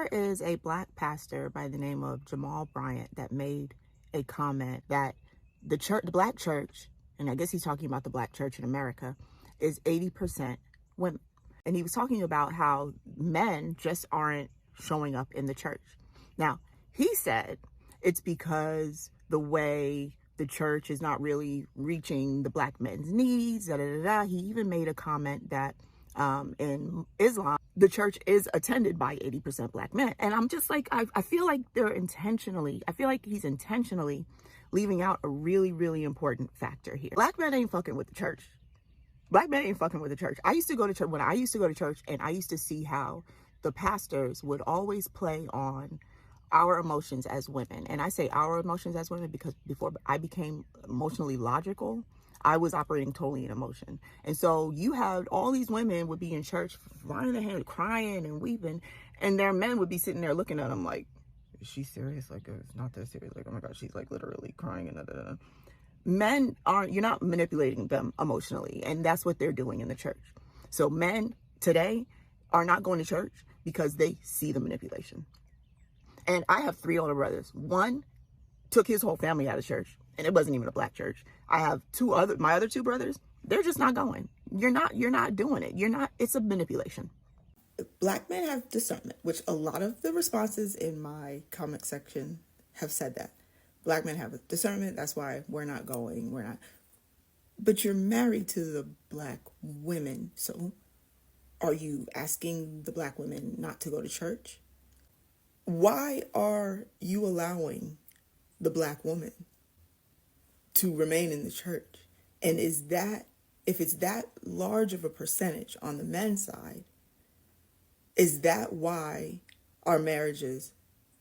There is a black pastor by the name of Jamal Bryant that made a comment that the black church, and I guess he's talking about the black church in America, is 80% women. And he was talking about how men just aren't showing up in the church. Now, he said it's because the way the church is not really reaching the black men's needs, da da da da. He even made a comment that in Islam, the church is attended by 80% black men. And I'm just like, I feel like I feel like he's intentionally leaving out a really, really important factor here. Black men ain't fucking with the church. Black men ain't fucking with the church. I used to go to church when I used to go to church, and I used to see how the pastors would always play on our emotions as women. And I say our emotions as women because before I became emotionally logical, I was operating totally in emotion. And so you had all these women would be in church, running their hand, crying and weeping, and their men would be sitting there looking at them like, is she serious? Like, it's not that serious. Like, oh my God, she's like literally crying and da, da, da. Men aren't, you're not manipulating them emotionally, and that's what they're doing in the church. So men today are not going to church because they see the manipulation. And I have 3 older brothers. One took his whole family out of church, and it wasn't even a black church. I have my other 2 brothers, they're just not going. You're not doing it. It's a manipulation. Black men have discernment, which a lot of the responses in my comment section have said that. Black men have discernment, that's why we're not going, But you're married to the black women, so are you asking the black women not to go to church? Why are you allowing the black woman to remain in the church? And if it's that large of a percentage on the men's side, is that why our marriages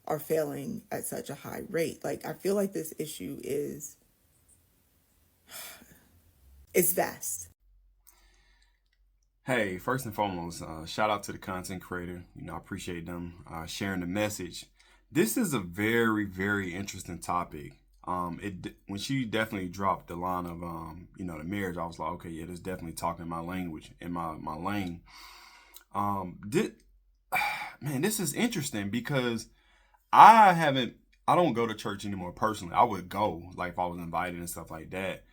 are failing at such a high rate? Like, I feel like this issue it's vast. Hey, first and foremost, shout out to the content creator. I appreciate them sharing the message. This is a very, very interesting topic. When she definitely dropped the line of the marriage, I was like, okay, yeah, this is definitely talking my language in my lane. This is interesting because I don't go to church anymore personally. I would go like if I was invited and stuff like that.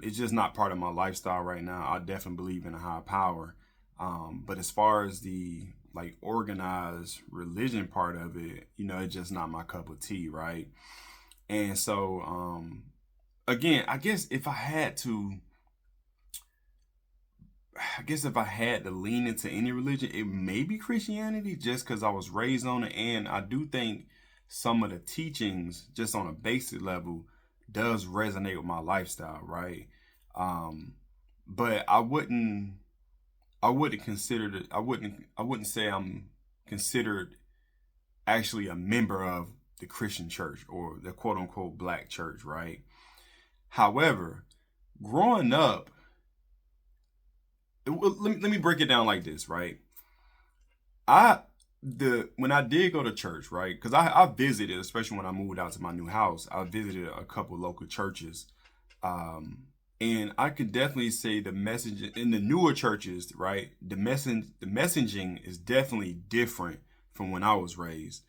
It's just not part of my lifestyle right now. I definitely believe in a higher power. But as far as the like organized religion part of it, it's just not my cup of tea, right? And so, again, I guess if I had to lean into any religion, it may be Christianity just because I was raised on it. And I do think some of the teachings, just on a basic level, does resonate with my lifestyle, right? But I wouldn't say I'm considered actually a member of the Christian church or the quote unquote black church, right? However, growing up, let me break it down like this, right? When I did go to church, right? Because I visited, especially when I moved out to my new house, I visited a couple local churches. And I could definitely say the message in the newer churches, right? The messaging is definitely different from when I was raised.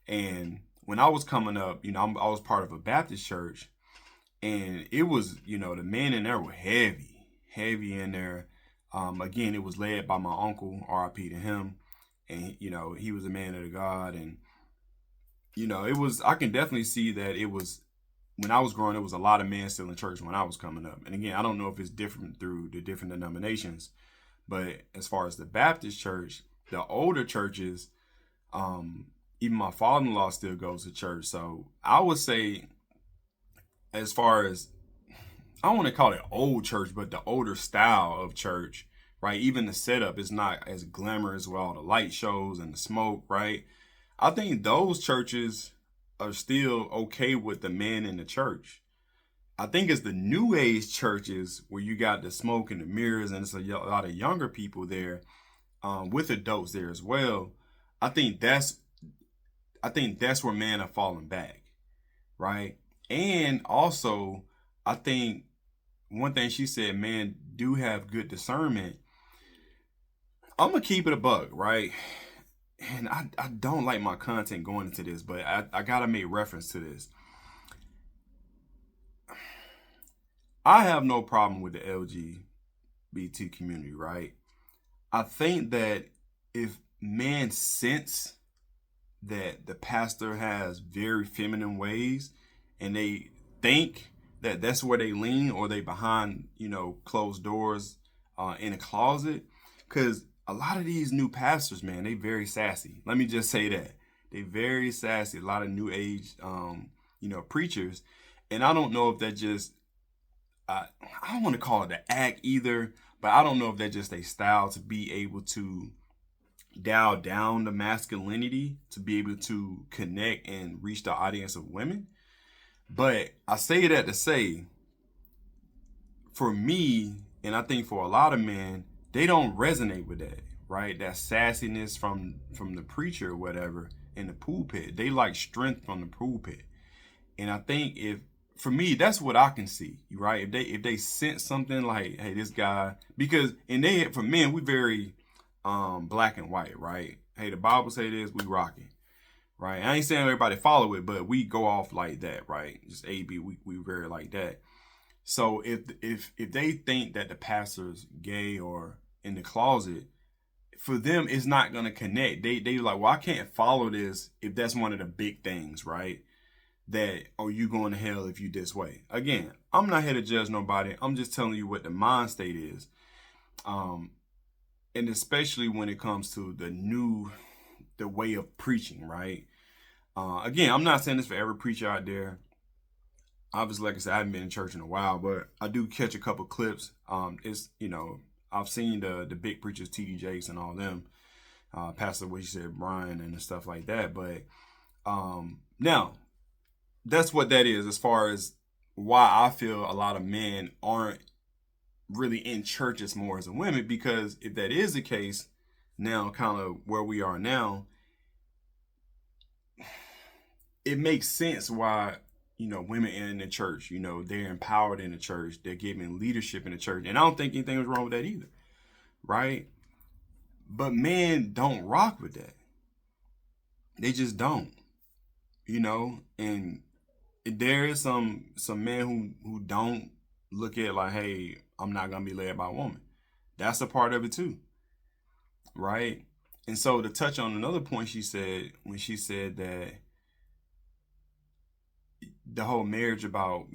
And when I was coming up, I was part of a Baptist church, and it was, the men in there were heavy in there. Again, it was led by my uncle, RIP to him. And, he was a man of God. And, I can definitely see that it was, when I was growing, it was a lot of men still in church when I was coming up. And again, I don't know if it's different through the different denominations, but as far as the Baptist church, the older churches, even my father-in-law still goes to church. So I would say, as far as, I don't want to call it old church, but the older style of church, right? Even the setup is not as glamorous with all the light shows and the smoke, right? I think those churches are still okay with the men in the church. I think it's the new age churches where you got the smoke and the mirrors and it's a lot of younger people there, with adults there as well. I think that's where men are falling back, right? And also, I think one thing she said, men do have good discernment. I'm gonna keep it a buck, right? and I don't like my content going into this, but I gotta make reference to this. I have no problem with the LGBT community, right? I think that if men sense that the pastor has very feminine ways and they think that that's where they lean, or they behind, closed doors in a closet, because a lot of these new pastors, man, they very sassy. Let me just say that. They very sassy. A lot of new age preachers. And I don't know if that just I don't want to call it the act either, but I don't know if that's just a style to be able to dial down the masculinity to be able to connect and reach the audience of women. But I say that to say, for me, and I think for a lot of men, they don't resonate with that, right? That sassiness from the preacher or whatever in the pulpit. They like strength from the pulpit. And I think if for me, that's what I can see, right? If they sense something like, hey, this guy, because and they for men, we very black and white, right? Hey, the Bible say this, we rocking, right? I ain't saying everybody follow it, but we go off like that, right? Just A B, we very like that. So if they think that the pastor's gay or in the closet, for them it's not gonna connect. They like, well, I can't follow this if that's one of the big things, right? That, oh, you going to hell if you this way. Again, I'm not here to judge nobody. I'm just telling you what the mind state is. And especially when it comes to the way of preaching, right? Again, I'm not saying this for every preacher out there. Obviously, like I said, I haven't been in church in a while, but I do catch a couple clips. It's, I've seen the big preachers, T.D. Jakes and all them, Pastor, what you said, Brian and stuff like that. But now, that's what that is as far as why I feel a lot of men aren't really in church as more as a women, because if that is the case, now kind of where we are now, it makes sense why women in the church, they're empowered in the church, they're giving leadership in the church, and I don't think anything was wrong with that either, right? But men don't rock with that. They just don't, and there is some men who don't look at it like, hey, I'm not gonna be led by a woman. That's a part of it too, right? And so to touch on another point she said, when she said that the whole marriage about,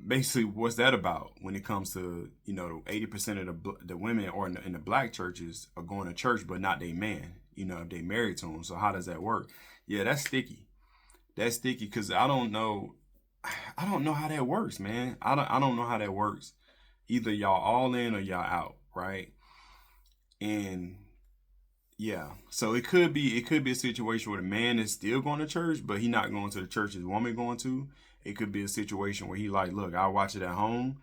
basically what's that about when it comes to, 80% of the women or in the black churches are going to church but not they man, if they married to him. So how does that work? Yeah, that's sticky. That's sticky because I don't know how that works, man. I don't know how that works. Either y'all all in or y'all out, right? And yeah, so it could be a situation where the man is still going to church, but he not going to the church his woman going to. It could be a situation where he like, look, I'll watch it at home,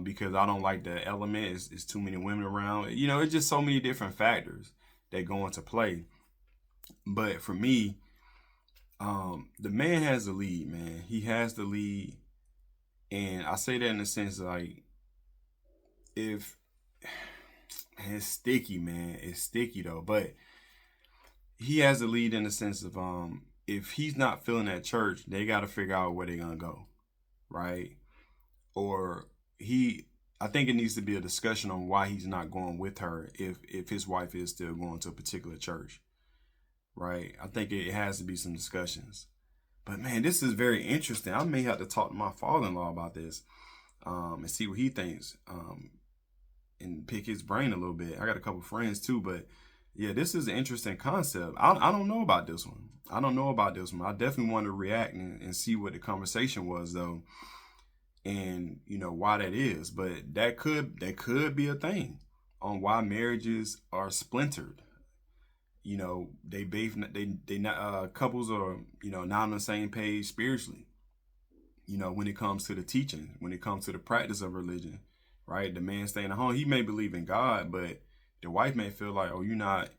because I don't like the element. It's too many women around. It's just so many different factors that go into play. But for me, the man has the lead, man. He has the lead, and I say that in the sense like, if it's sticky, man, it's sticky though. But he has the lead in the sense of if he's not feeling at church, they got to figure out where they're gonna go, right? Or I think it needs to be a discussion on why he's not going with her if his wife is still going to a particular church, right? I think it has to be some discussions. But man, this is very interesting. I may have to talk to my father-in-law about this, and see what he thinks, and pick his brain a little bit. I got a couple friends too, but yeah, this is an interesting concept. I don't know about this one. I definitely want to react and see what the conversation was though, and why that is. But that could be a thing on why marriages are splintered. They not couples are not on the same page spiritually. When it comes to the teaching, when it comes to the practice of religion, right? The man staying at home, he may believe in God, but the wife may feel like, oh, you're not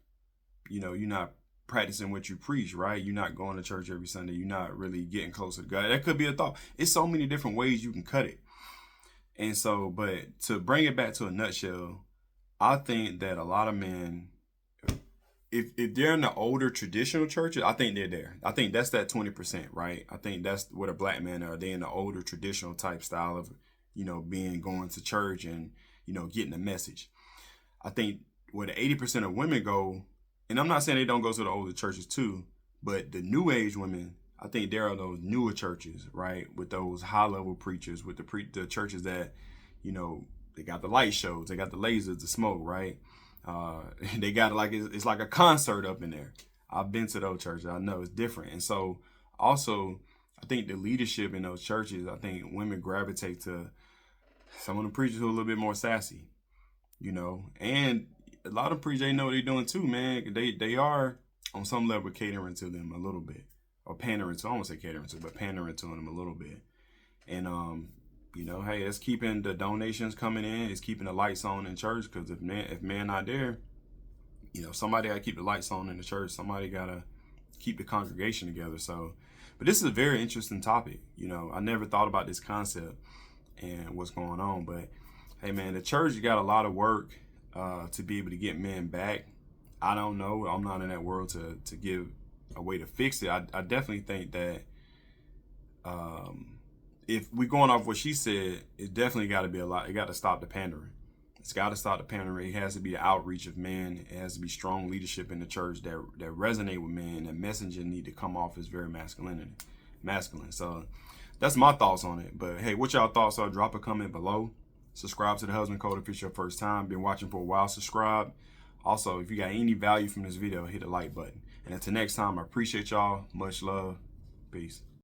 practicing what you preach, right? You're not going to church every Sunday. You're not really getting closer to God. That could be a thought. It's so many different ways you can cut it. And so, but to bring it back to a nutshell, I think that a lot of men if they're in the older traditional churches, I think they're there. I think that's that 20%, right? I think that's what a black man are. They in the older traditional type style of, being going to church and, getting the message. I think where the 80% of women go, and I'm not saying they don't go to the older churches too, but the new age women, I think there are those newer churches, right? With those high level preachers, with the churches that, they got the light shows, they got the lasers, the smoke, right? They got it's like a concert up in there. I've been to those churches. I know it's different. And so also, I think the leadership in those churches, I think women gravitate to some of the preachers who are a little bit more sassy, and a lot of preachers, they know what they're doing too, man. They are on some level catering to them a little bit, or pandering to. I don't want to say catering to, but pandering to them a little bit. And hey, it's keeping the donations coming in. It's keeping the lights on in church, because if man not there, somebody got to keep the lights on in the church. Somebody got to keep the congregation together. So, but this is a very interesting topic. I never thought about this concept and what's going on. But hey, man, the church got a lot of work to be able to get men back. I don't know. I'm not in that world to give a way to fix it. I definitely think that if we're going off what she said, it definitely got to be a lot. It got to stop the pandering. It's got to stop the pandering. It has to be the outreach of men. It has to be strong leadership in the church that resonate with men. That messaging need to come off as very masculine. So that's my thoughts on it. But hey, what y'all thoughts are? Drop a comment below. Subscribe to the Husband Code if it's your first time. Been watching for a while, subscribe. Also, if you got any value from this video, hit the like button. And until next time, I appreciate y'all. Much love. Peace.